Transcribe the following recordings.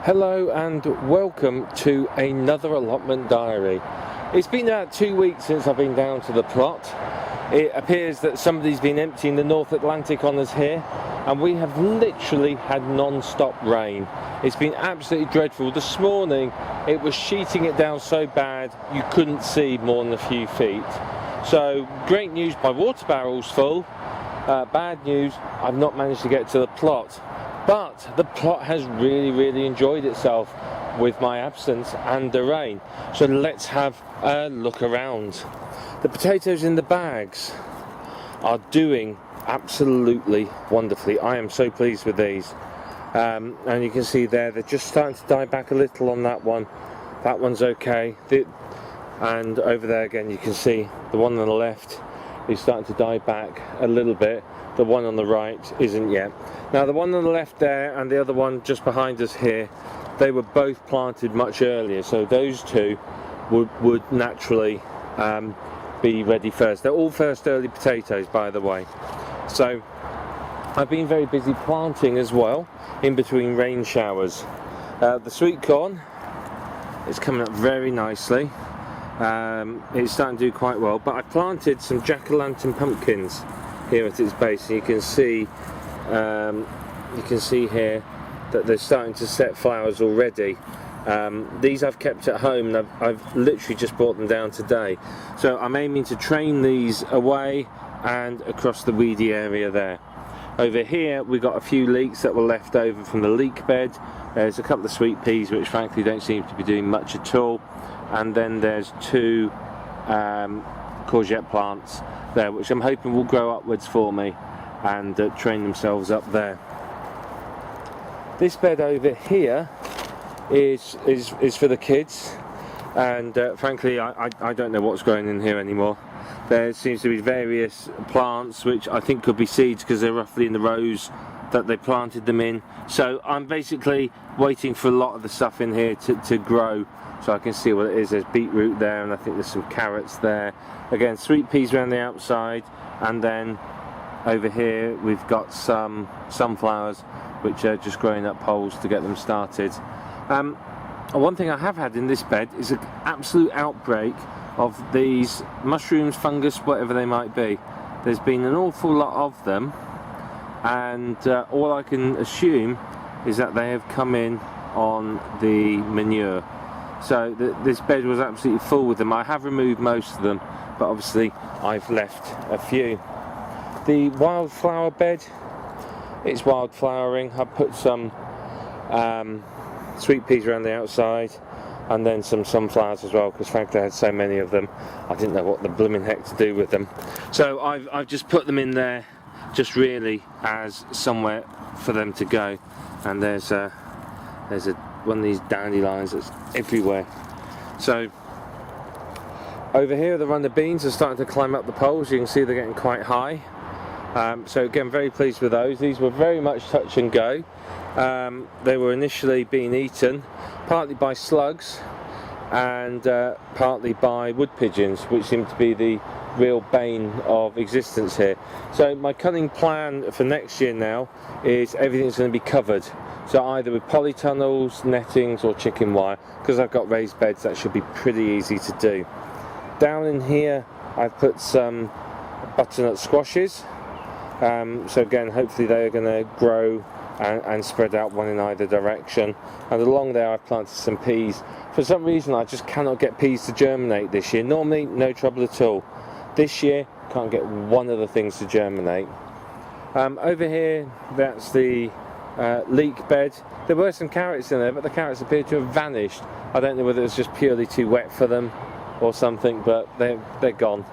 Hello and welcome to another allotment diary. It's been about 2 weeks since I've been down to the plot. It appears that somebody's been emptying the North Atlantic on us here, and we have literally had non-stop rain. It's been absolutely dreadful. This morning it was sheeting it down so bad you couldn't see more than a few feet. So great news, my water barrel's full. Bad news, I've not managed to get to the plot. But the plot has really enjoyed itself with my absence and the rain. So let's have a look around. The potatoes in the bags are doing absolutely wonderfully. I am so pleased with these. And you can see there, they're just starting to die back a little on that one. That one's okay. And over there again, you can see the one on the left is starting to die back a little bit. The one on the right isn't yet. Now the one on the left there and the other one just behind us here, they were both planted much earlier, so those two would naturally be ready first. They're all first early potatoes, by the way. So I've been very busy planting as well in between rain showers. The sweet corn is coming up very nicely. It's starting to do quite well, but I planted some jack-o'-lantern pumpkins here at its base, and you can see here that they're starting to set flowers already. These I've kept at home, and I've literally just brought them down today. So I'm aiming to train these away and across the weedy area there. Over here we've got a few leeks that were left over from the leek bed. There's a couple of sweet peas which frankly don't seem to be doing much at all, and then there's two courgette plants there which I'm hoping will grow upwards for me and train themselves up there. This bed over here is for the kids, and frankly I don't know what's growing in here anymore. There seems to be various plants which I think could be seeds because they're roughly in the rows that they planted them in. So I'm basically waiting for a lot of the stuff in here to grow so I can see what it is. There's beetroot there, and I think there's some carrots there. Again, sweet peas around the outside, and then over here we've got some sunflowers which are just growing up poles to get them started. One thing I have had in this bed is an absolute outbreak of these mushrooms, fungus, whatever they might be. There's been an awful lot of them, and all I can assume is that they have come in on the manure. So this bed was absolutely full with them. I have removed most of them, but obviously I've left a few. The wildflower bed, it's wildflowering. I put some sweet peas around the outside, and then some sunflowers as well, because frankly I had so many of them I didn't know what the blooming heck to do with them. So I've just put them in there just really as somewhere for them to go. And there's one of these dandelions that's everywhere. So over here the runner beans are starting to climb up the poles. You can see they're getting quite high. So again, very pleased with those. These were very much touch and go. They were initially being eaten partly by slugs and partly by wood pigeons, which seem to be the real bane of existence here. So my cunning plan for next year now is everything's going to be covered, so either with polytunnels, nettings or chicken wire. Because I've got raised beds, that should be pretty easy to do. Down in here I've put some butternut squashes, so again hopefully they are going to grow and spread out one in either direction. And along there I've planted some peas. For some reason I just cannot get peas to germinate this year. Normally no trouble at all. This year can't get one of the things to germinate. Over here that's the leek bed. There were some carrots in there, but the carrots appear to have vanished. I don't know whether it's just purely too wet for them or something, but they're gone.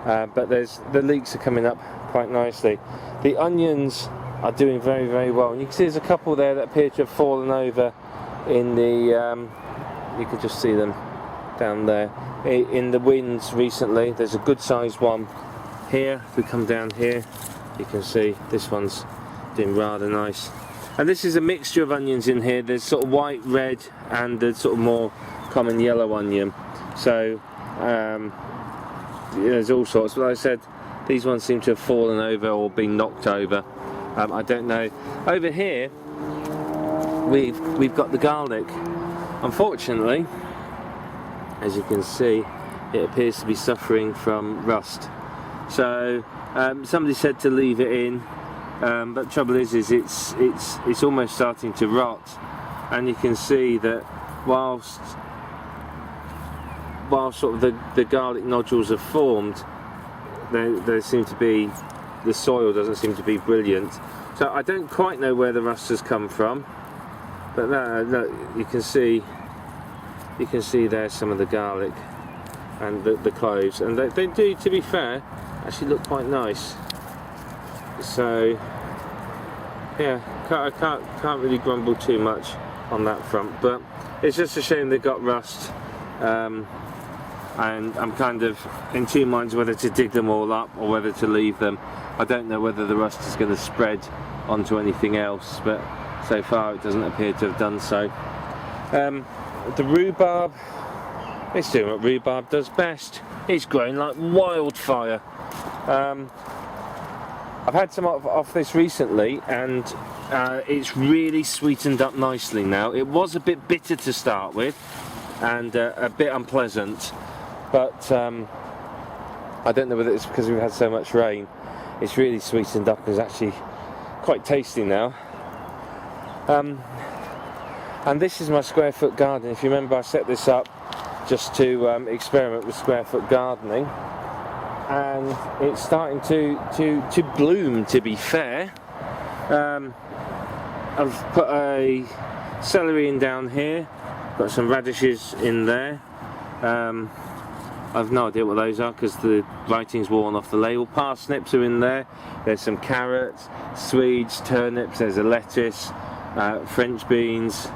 But the leeks are coming up quite nicely. The onions are doing very well, and you can see there's a couple there that appear to have fallen over in the you can just see them down there in the winds recently. There's a good sized one here. If we come down here you can see this one's doing rather nice. And this is a mixture of onions in here. There's sort of white, red, and the sort of more common yellow onion. So there's all sorts. But like I said, These ones seem to have fallen over or been knocked over. I don't know. Over here we've got the garlic. Unfortunately, as you can see, it appears to be suffering from rust. So somebody said to leave it in, but the trouble is it's almost starting to rot, and you can see that whilst sort of the garlic nodules have formed, there seem to be, the soil doesn't seem to be brilliant. So I don't quite know where the rust has come from, but look, you can see there some of the garlic and the cloves, and they do, to be fair, actually look quite nice. So yeah, I can't really grumble too much on that front, but it's just a shame they got rust. And I'm kind of in two minds whether to dig them all up or whether to leave them. I don't know whether the rust is going to spread onto anything else, but so far it doesn't appear to have done so. The rhubarb, it's doing what rhubarb does best. It's growing like wildfire. I've had some off this recently, and it's really sweetened up nicely now. It was a bit bitter to start with and a bit unpleasant, but I don't know whether it's because we've had so much rain. It's really sweetened up. It's actually quite tasty now. And this is my square foot garden. If you remember, I set this up just to experiment with square foot gardening, and it's starting to bloom, to be fair. I've put a celery in down here, got some radishes in there. I've no idea what those are because the writing's worn off the label. Parsnips are in there. There's some carrots, Swedes, turnips, there's a lettuce, French beans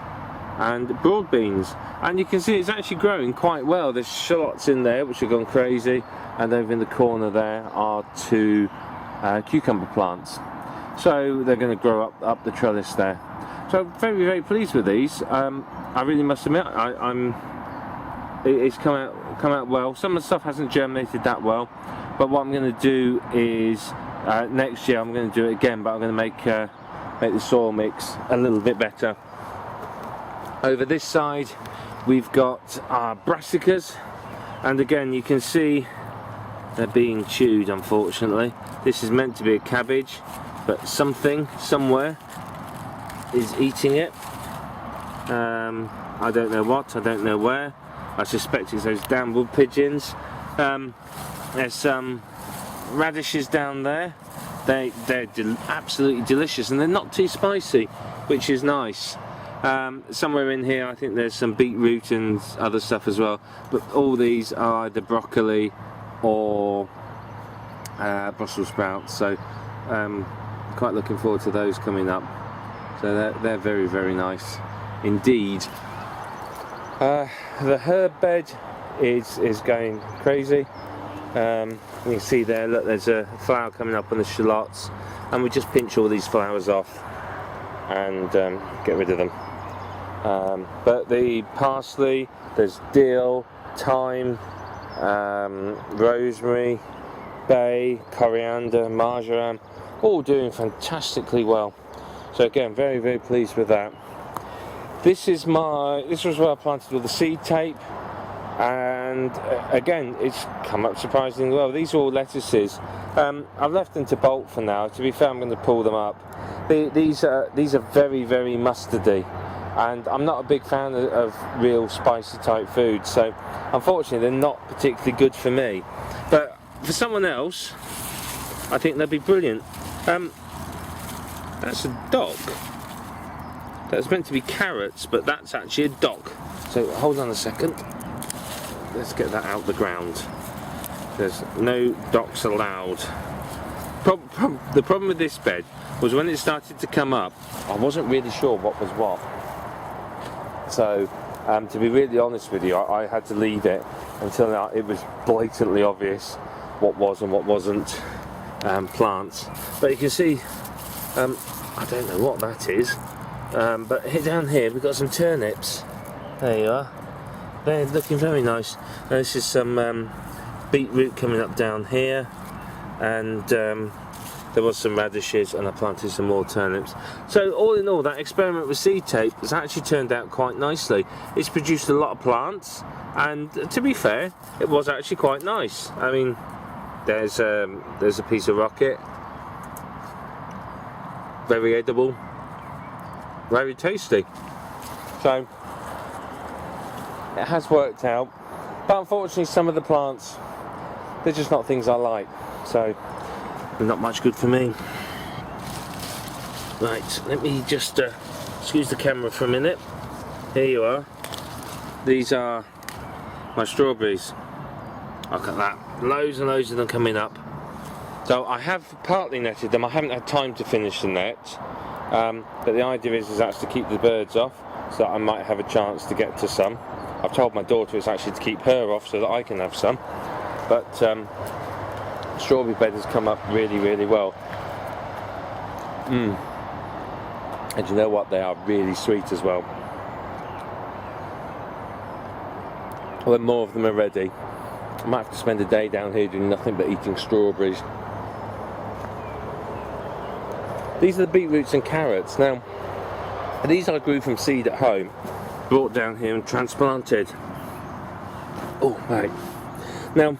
and broad beans, and you can see it's actually growing quite well. There's shallots in there which have gone crazy, and over in the corner there are two cucumber plants, so they're going to grow up the trellis there. So very, very pleased with these. I really must admit, it's come out well. Some of the stuff hasn't germinated that well, but what I'm going to do is next year I'm going to do it again, but I'm going to make the soil mix a little bit better. Over this side we've got our brassicas, and again you can see they're being chewed, unfortunately. This is meant to be a cabbage, but something somewhere is eating it. I don't know what, I don't know where. I suspect it's those damn wood pigeons. There's some radishes down there. They're absolutely delicious, and they're not too spicy, which is nice. Somewhere in here I think there's some beetroot and other stuff as well, but all these are either broccoli or Brussels sprouts, so quite looking forward to those coming up. So they're very, very nice indeed. The herb bed is going crazy. You can see there, look, there's a flower coming up on the shallots, and we just pinch all these flowers off and get rid of them. But the parsley, there's dill, thyme, rosemary, bay, coriander, marjoram, all doing fantastically well. So again, very, very pleased with that. This was where I planted all the seed tape, and again it's come up surprisingly well. These are all lettuces. I've left them to bolt for now. To be fair, I'm going to pull them up. These are very, very mustardy, and I'm not a big fan of real spicy type food, so unfortunately they're not particularly good for me. But for someone else, I think they'll be brilliant. That's a dock. That's meant to be carrots, but that's actually a dock. So hold on a second. Let's get that out the ground. There's no docks allowed. The problem with this bed was when it started to come up, I wasn't really sure what was what. So, to be really honest with you, I had to leave it until it was blatantly obvious what was and what wasn't plants. But you can see, I don't know what that is, but down here we've got some turnips. There you are. They're looking very nice. This is some beetroot coming up down here. and there was some radishes, and I planted some more turnips. So all in all, that experiment with seed tape has actually turned out quite nicely. It's produced a lot of plants, and to be fair, it was actually quite nice. I mean, there's a piece of rocket, very edible, very tasty. So it has worked out, but unfortunately some of the plants, they're just not things I like, so they're not much good for me. Right, let me just excuse the camera for a minute. Here you are. These are my strawberries. Look at that, loads and loads of them coming up. So I have partly netted them. I haven't had time to finish the net, but the idea is actually to keep the birds off, so that I might have a chance to get to some. I've told my daughter it's actually to keep her off so that I can have some. But strawberry bed has come up really, really well. And you know what? They are really sweet as well. When more of them are ready, I might have to spend a day down here doing nothing but eating strawberries. These are the beetroots and carrots. Now, these I grew from seed at home, brought down here and transplanted. Oh, right. Now,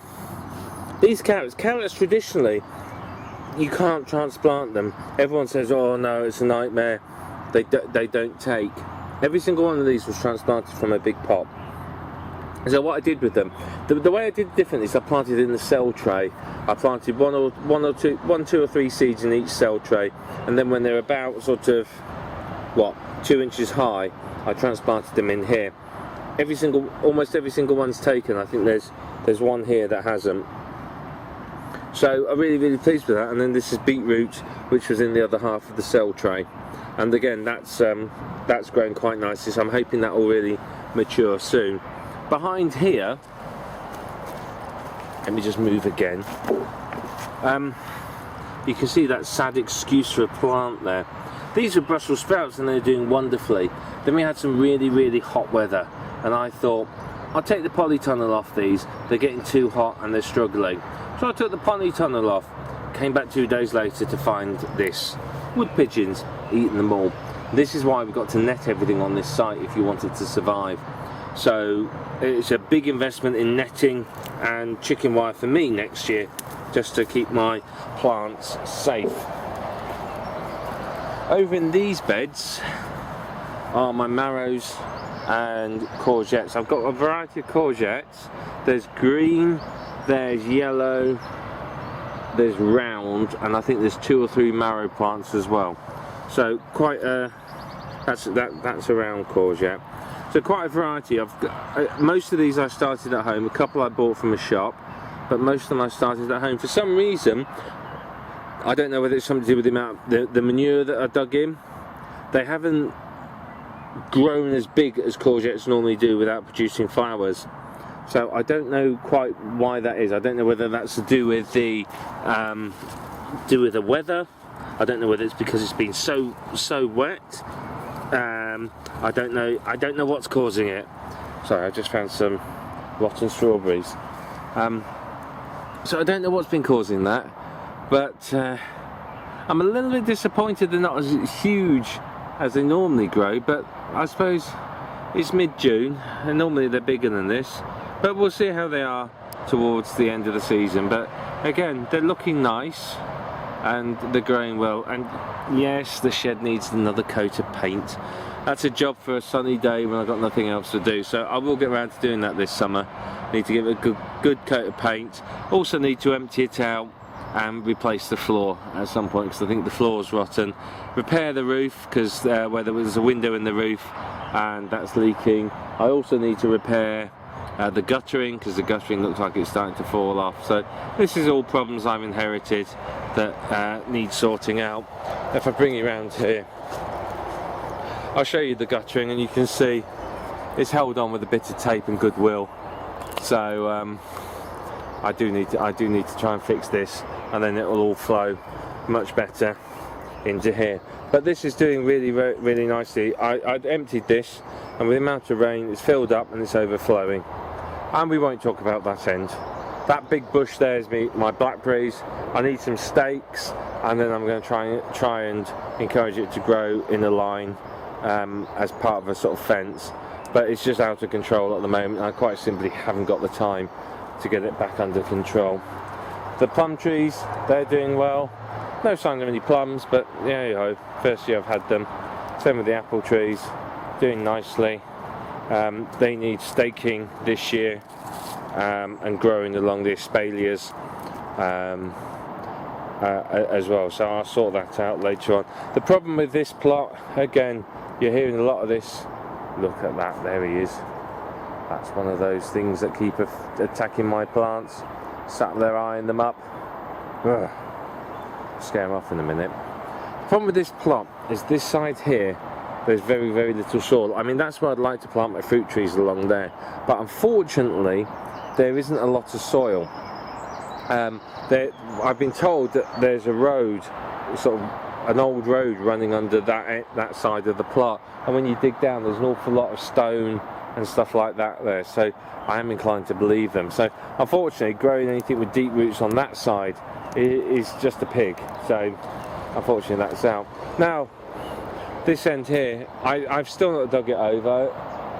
these carrots traditionally, you can't transplant them. Everyone says, oh no, it's a nightmare. They don't take. Every single one of these was transplanted from a big pot. So what I did with them, the way I did differently is I planted in the cell tray. I planted one, two or three seeds in each cell tray, and then when they're about sort of 2 inches high, I transplanted them in here. Almost every single one's taken. I think there's one here that hasn't. So I'm really, really pleased with that. And then this is beetroot, which was in the other half of the cell tray, and again that's grown quite nicely. So I'm hoping that will really mature soon. Behind here, let me just move again. You can see that sad excuse for a plant there. These are Brussels sprouts and they're doing wonderfully. Then we had some really, really hot weather, and I thought, I'll take the polytunnel off these. They're getting too hot and they're struggling. So I took the polytunnel off. Came back 2 days later to find this. Wood pigeons eating them all. This is why we've got to net everything on this site if you want it to survive. So it's a big investment in netting and chicken wire for me next year, just to keep my plants safe. Over in these beds are my marrows and courgettes. I've got a variety of courgettes. There's green, there's yellow, there's round, and I think there's 2 or 3 marrow plants as well. So quite a that's a round courgette. So quite a variety. I've got, most of these I started at home. A couple I bought from a shop, but most of them I started at home. For some reason, I don't know whether it's something to do with the amount the manure that I dug in. They haven't grown as big as courgettes normally do without producing flowers. So I don't know quite why that is. I don't know whether that's to do with the weather. I don't know whether it's because it's been so wet. I don't know what's causing it. Sorry, I just found some rotten strawberries. So I don't know what's been causing that, but I'm a little bit disappointed they're not as huge as they normally grow, but I suppose it's mid-June and normally they're bigger than this, but we'll see how they are towards the end of the season. But again, they're looking nice and they're growing well, and yes, the shed needs another coat of paint. That's a job for a sunny day when I've got nothing else to do, so I will get around to doing that this summer. Need to give it a good coat of paint. Also need to empty it out and replace the floor at some point, because I think the floor's rotten. Repair the roof, because where there was a window in the roof and that's leaking. I also need to repair the guttering, because the guttering looks like it's starting to fall off. So this is all problems I've inherited that need sorting out. If I bring you around here, I'll show you the guttering, and you can see it's held on with a bit of tape and goodwill. So I do need to try and fix this, and then it will all flow much better into here. But this is doing really, really nicely. I'd emptied this, and with the amount of rain, it's filled up and it's overflowing. And we won't talk about that end. That big bush there is my blackberries. I need some stakes, and then I'm going to try and encourage it to grow in a line as part of a sort of fence. But it's just out of control at the moment. I quite simply haven't got the time to get it back under control. The plum trees, they're doing well. No sign of any plums, but yeah, you know, first year I've had them. Same with the apple trees, doing nicely. They need staking this year and growing along the espaliers as well. So I'll sort that out later on. The problem with this plot, again, you're hearing a lot of this. Look at that, there he is. That's one of those things that keep attacking my plants. Sat there eyeing them up. Ugh. Scare them off in a minute. The problem with this plot is this side here, there's very, very little soil. I mean, that's where I'd like to plant my fruit trees, along there. But unfortunately, there isn't a lot of soil. I've been told that there's a road, sort of an old road running under that side of the plot, and when you dig down there's an awful lot of stone and stuff like that there, so I am inclined to believe them. So unfortunately, growing anything with deep roots on that side is just a pig, so unfortunately that's out. Now this end here, I've still not dug it over.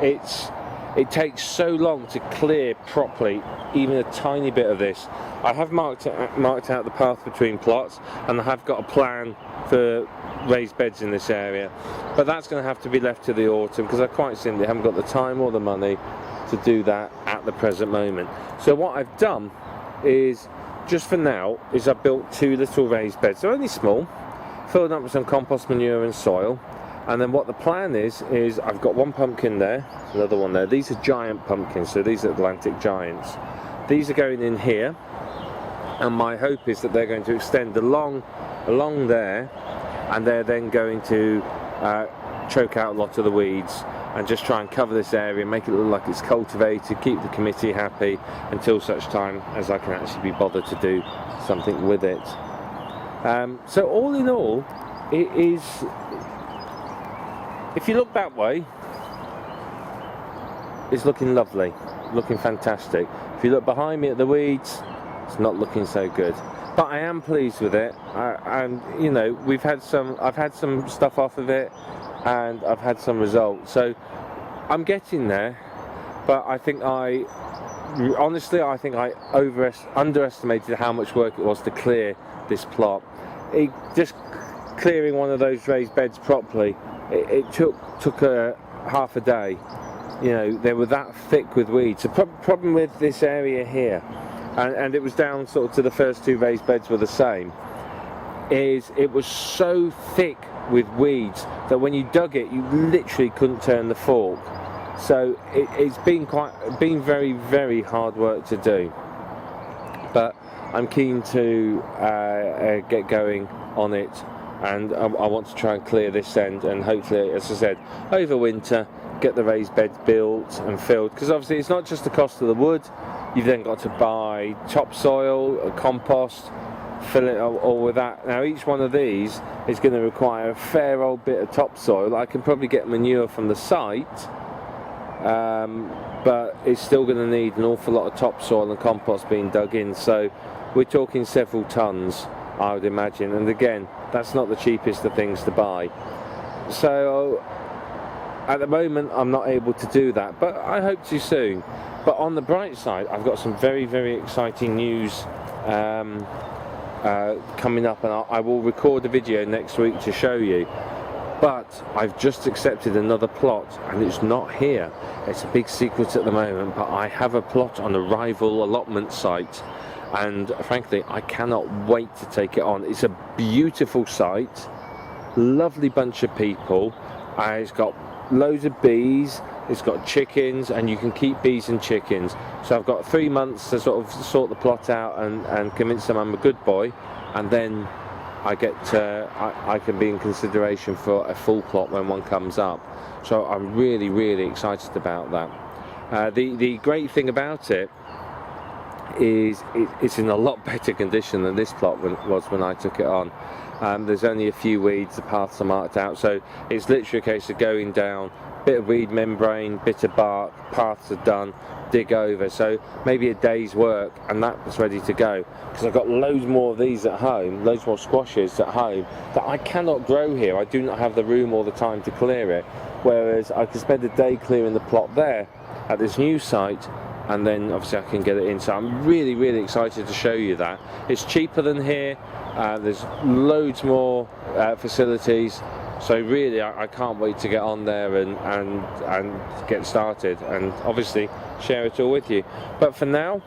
It takes so long to clear properly even a tiny bit of this. I have marked out the path between plots, and I have got a plan for raised beds in this area, but that's going to have to be left to the autumn because I quite simply haven't got the time or the money to do that at the present moment. So what I've done is, just for now, is I've built 2 little raised beds. They're only small, filled up with some compost manure and soil. And then what the plan is I've got 1 pumpkin there, another one there. These are giant pumpkins, so these are Atlantic giants. These are going in here, and my hope is that they're going to extend along there, and they're then going to choke out a lot of the weeds and just try and cover this area, make it look like it's cultivated, keep the committee happy until such time as I can actually be bothered to do something with it. So all in all, it is, if you look that way, it's looking lovely, looking fantastic. If you look behind me at the weeds, it's not looking so good. But I am pleased with it, and you know, I've had some stuff off of it, and I've had some results. So I'm getting there, but I think honestly I underestimated how much work it was to clear this plot. Just clearing one of those raised beds properly, it took half a day. You know, they were that thick with weeds. The problem with this area here, and it was down sort of to the first 2 raised beds were the same, is it was so thick with weeds that when you dug it, you literally couldn't turn the fork. So it's been very, very hard work to do. But I'm keen to get going on it, and I want to try and clear this end, and hopefully, as I said, over winter get the raised beds built and filled, because obviously it's not just the cost of the wood. You've then got to buy topsoil, compost, fill it all with that. Now each one of these is going to require a fair old bit of topsoil. I can probably get manure from the site, but it's still going to need an awful lot of topsoil and compost being dug in, so we're talking several tons, I would imagine, and again, that's not the cheapest of things to buy. So at the moment I'm not able to do that, but I hope to soon. But on the bright side, I've got some very, very exciting news coming up, and I will record a video next week to show you. But I've just accepted another plot, and it's not here. It's a big secret at the moment, but I have a plot on a rival allotment site, and frankly I cannot wait to take it on. It's a beautiful site, lovely bunch of people, it's got loads of bees, it's got chickens, and you can keep bees and chickens. So I've got 3 months to sort of sort the plot out and convince them I'm a good boy, and then I can be in consideration for a full plot when one comes up. So I'm really, really excited about that. The great thing about it it's in a lot better condition than this plot was when I took it on. There's only a few weeds, the paths are marked out, so it's literally a case of going down, bit of weed membrane, bit of bark, paths are done, dig over, so maybe a day's work and that was ready to go. Because I've got loads more of these at home, loads more squashes at home that I cannot grow here. I do not have the room or the time to clear it, whereas I could spend a day clearing the plot there at this new site, and then obviously I can get it in. So I'm really excited to show you that. It's cheaper than here, there's loads more facilities, so really I can't wait to get on there and get started and obviously share it all with you. But for now,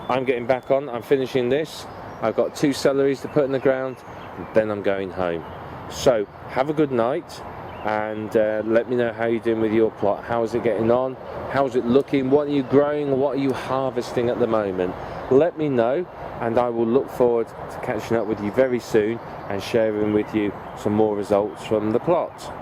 I'm getting back on, I'm finishing this. I've got 2 celeries to put in the ground, and then I'm going home. So have a good night, and let me know how you're doing with your plot. How is it getting on? How's it looking? What are you growing? What are you harvesting at the moment? Let me know, and I will look forward to catching up with you very soon and sharing with you some more results from the plot.